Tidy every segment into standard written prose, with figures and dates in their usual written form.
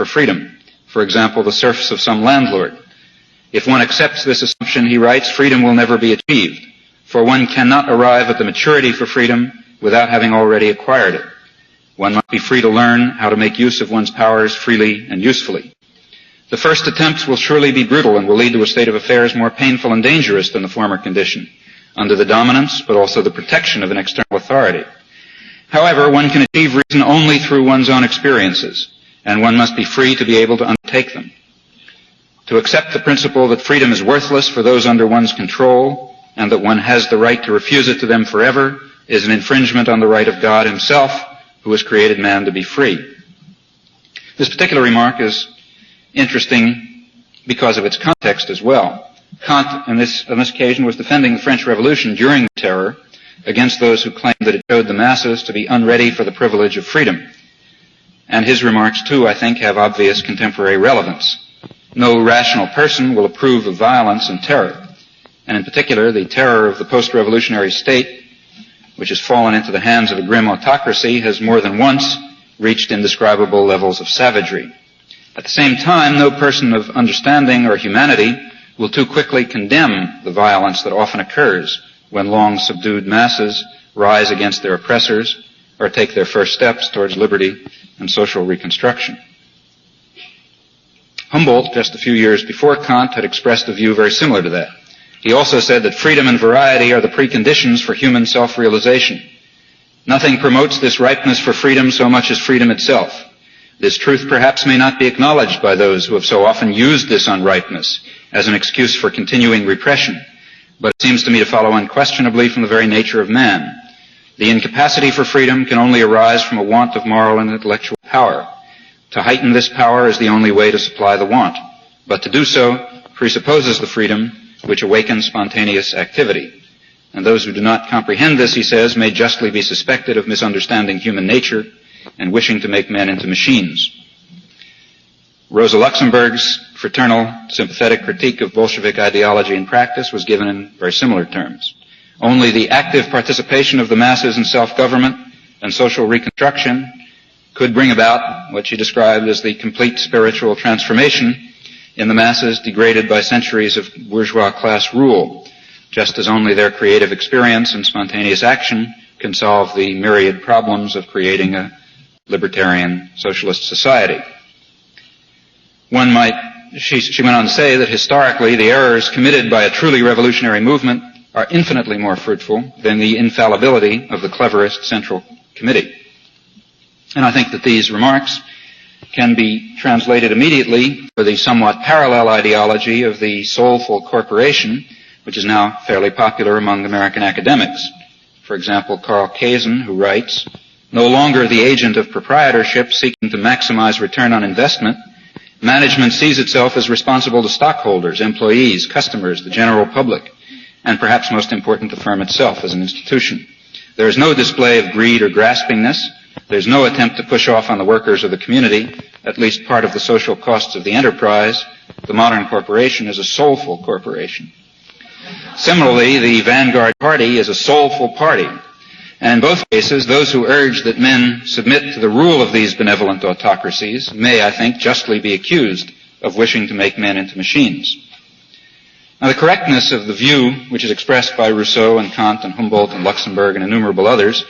for freedom. For example, the serfs of some landlord. If one accepts this assumption, he writes, freedom will never be achieved, for one cannot arrive at the maturity for freedom without having already acquired it. One must be free to learn how to make use of one's powers freely and usefully. The first attempts will surely be brutal and will lead to a state of affairs more painful and dangerous than the former condition, under the dominance but also the protection of an external authority. However, one can achieve reason only through one's own experiences, and one must be free to be able to undertake them. To accept the principle that freedom is worthless for those under one's control, and that one has the right to refuse it to them forever, is an infringement on the right of God himself, who has created man to be free. This particular remark is interesting because of its context as well. Kant, on this occasion, was defending the French Revolution during the Terror against those who claimed that it showed the masses to be unready for the privilege of freedom. And his remarks, too, I think, have obvious contemporary relevance. No rational person will approve of violence and terror, and in particular the terror of the post-revolutionary state, which has fallen into the hands of a grim autocracy, has more than once reached indescribable levels of savagery. At the same time, no person of understanding or humanity will too quickly condemn the violence that often occurs when long subdued masses rise against their oppressors or take their first steps towards liberty and social reconstruction. Humboldt, just a few years before Kant, had expressed a view very similar to that. He also said that freedom and variety are the preconditions for human self-realization. Nothing promotes this ripeness for freedom so much as freedom itself. This truth perhaps may not be acknowledged by those who have so often used this unripeness as an excuse for continuing repression, but it seems to me to follow unquestionably from the very nature of man. The incapacity for freedom can only arise from a want of moral and intellectual power. To heighten this power is the only way to supply the want, but to do so presupposes the freedom which awakens spontaneous activity. And those who do not comprehend this, he says, may justly be suspected of misunderstanding human nature and wishing to make men into machines. Rosa Luxemburg's fraternal, sympathetic critique of Bolshevik ideology and practice was given in very similar terms. Only the active participation of the masses in self-government and social reconstruction could bring about what she described as the complete spiritual transformation in the masses degraded by centuries of bourgeois class rule, just as only their creative experience and spontaneous action can solve the myriad problems of creating a libertarian socialist society. She went on to say that historically the errors committed by a truly revolutionary movement are infinitely more fruitful than the infallibility of the cleverest central committee. And I think that these remarks can be translated immediately for the somewhat parallel ideology of the soulful corporation, which is now fairly popular among American academics. For example, Carl Kazin, who writes, "No longer the agent of proprietorship seeking to maximize return on investment, management sees itself as responsible to stockholders, employees, customers, the general public, and perhaps most important, the firm itself as an institution. There is no display of greed or graspingness. There's no attempt to push off on the workers of the community at least part of the social costs of the enterprise. The modern corporation is a soulful corporation." Similarly, the vanguard party is a soulful party. And in both cases, those who urge that men submit to the rule of these benevolent autocracies may, I think, justly be accused of wishing to make men into machines. Now, the correctness of the view which is expressed by Rousseau and Kant and Humboldt and Luxemburg and innumerable others,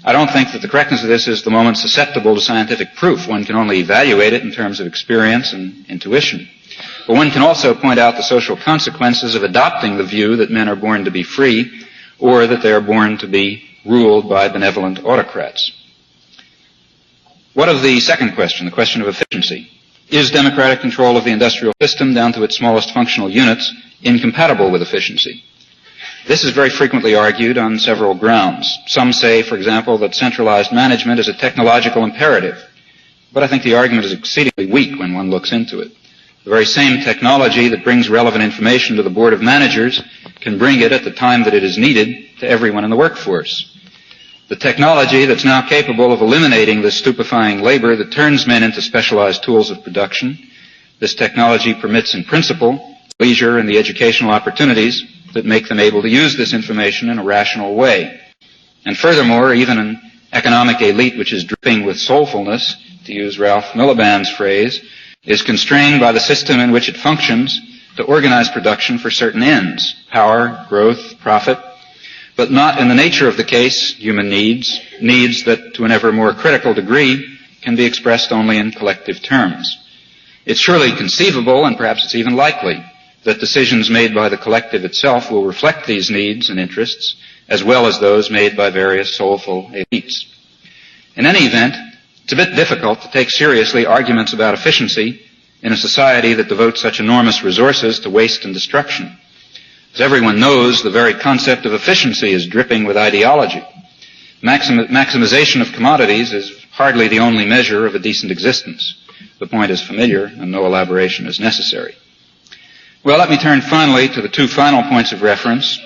I don't think that the correctness of this is the moment susceptible to scientific proof. One can only evaluate it in terms of experience and intuition. But one can also point out the social consequences of adopting the view that men are born to be free or that they are born to be ruled by benevolent autocrats. What of the second question, the question of efficiency? Is democratic control of the industrial system down to its smallest functional units incompatible with efficiency? This is very frequently argued on several grounds. Some say, for example, that centralized management is a technological imperative. But I think the argument is exceedingly weak when one looks into it. The very same technology that brings relevant information to the board of managers can bring it at the time that it is needed to everyone in the workforce. The technology that's now capable of eliminating the stupefying labor that turns men into specialized tools of production, this technology permits in principle leisure and the educational opportunities that make them able to use this information in a rational way. And furthermore, even an economic elite which is dripping with soulfulness to use Ralph Miliband's phrase, is constrained by the system in which it functions to organize production for certain ends, power, growth, profit, but not in the nature of the case human needs that to an ever more critical degree can be expressed only in collective terms. It's surely conceivable, and perhaps it's even likely, that decisions made by the collective itself will reflect these needs and interests, as well as those made by various soulful elites. In any event, it's a bit difficult to take seriously arguments about efficiency in a society that devotes such enormous resources to waste and destruction. As everyone knows, the very concept of efficiency is dripping with ideology. Maximization of commodities is hardly the only measure of a decent existence. The point is familiar, and no elaboration is necessary. Well, let me turn finally to the two final points of reference,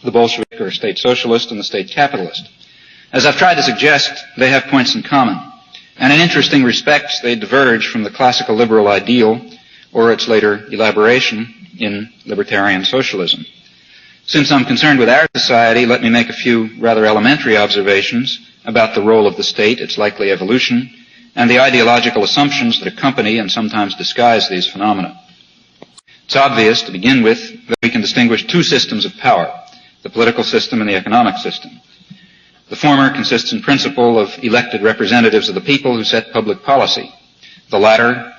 the Bolshevik or state socialist and the state capitalist. As I've tried to suggest, they have points in common, and in interesting respects they diverge from the classical liberal ideal or its later elaboration in libertarian socialism. Since I'm concerned with our society, let me make a few rather elementary observations about the role of the state, its likely evolution, and the ideological assumptions that accompany and sometimes disguise these phenomena. It's obvious, to begin with, that we can distinguish two systems of power, the political system and the economic system. The former consists in principle of elected representatives of the people who set public policy. The latter,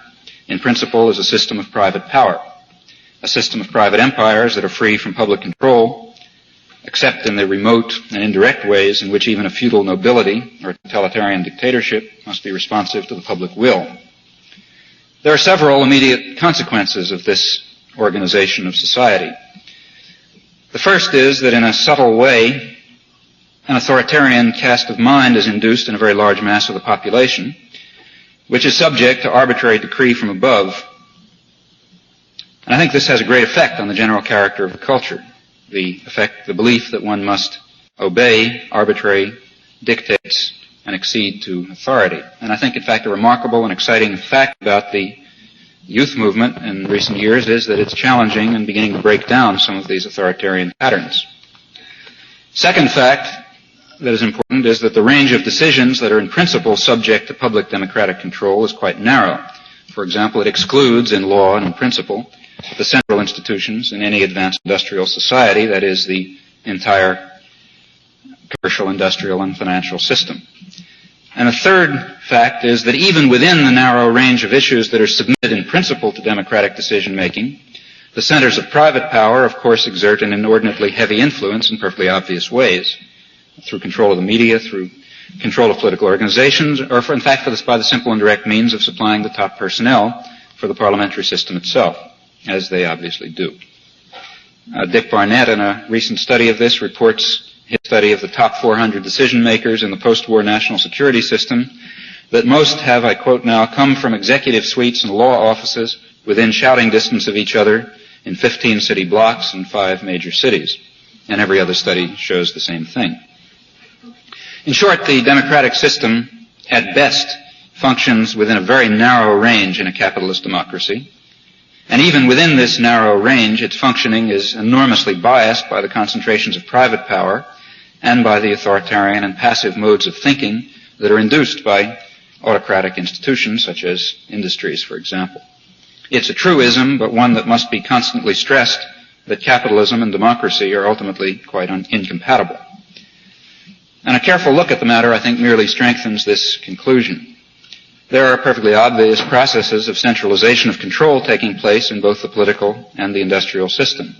in principle, is a system of private power, a system of private empires that are free from public control, except in the remote and indirect ways in which even a feudal nobility or totalitarian dictatorship must be responsive to the public will. There are several immediate consequences of this organization of society. The first is that in a subtle way, an authoritarian cast of mind is induced in a very large mass of the population, which is subject to arbitrary decree from above. And I think this has a great effect on the general character of the culture, the belief that one must obey arbitrary dictates and accede to authority. And I think, in fact, a remarkable and exciting fact about the youth movement in recent years is that it's challenging and beginning to break down some of these authoritarian patterns. Second fact that is important is that the range of decisions that are in principle subject to public democratic control is quite narrow. For example, it excludes in law and in principle the central institutions in any advanced industrial society, that is, the entire commercial, industrial, and financial system. And a third fact is that even within the narrow range of issues that are submitted in principle to democratic decision-making, the centers of private power, of course, exert an inordinately heavy influence in perfectly obvious ways, through control of the media, through control of political organizations, or in fact by the simple and direct means of supplying the top personnel for the parliamentary system itself, as they obviously do. Dick Barnett, in a recent study of this, reports his study of the top 400 decision makers in the post-war national security system, that most have, I quote now, come from executive suites and law offices within shouting distance of each other in 15 city blocks in 5 major cities. And every other study shows the same thing. In short, the democratic system, at best, functions within a very narrow range in a capitalist democracy. And even within this narrow range, its functioning is enormously biased by the concentrations of private power and by the authoritarian and passive modes of thinking that are induced by autocratic institutions such as industries, for example. It's a truism, but one that must be constantly stressed, that capitalism and democracy are ultimately quite incompatible. And a careful look at the matter, I think, merely strengthens this conclusion. There are perfectly obvious processes of centralization of control taking place in both the political and the industrial system.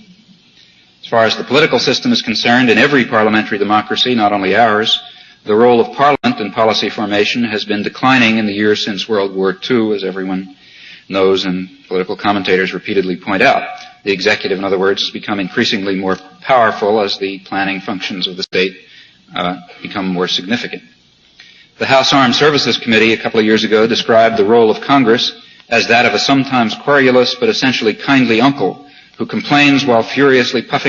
As far as the political system is concerned, in every parliamentary democracy, not only ours, the role of parliament in policy formation has been declining in the years since World War II, as everyone knows and political commentators repeatedly point out. The executive, in other words, has become increasingly more powerful as the planning functions of the state become more significant. The House Armed Services Committee a couple of years ago described the role of Congress as that of a sometimes querulous but essentially kindly uncle who complains while furiously puffing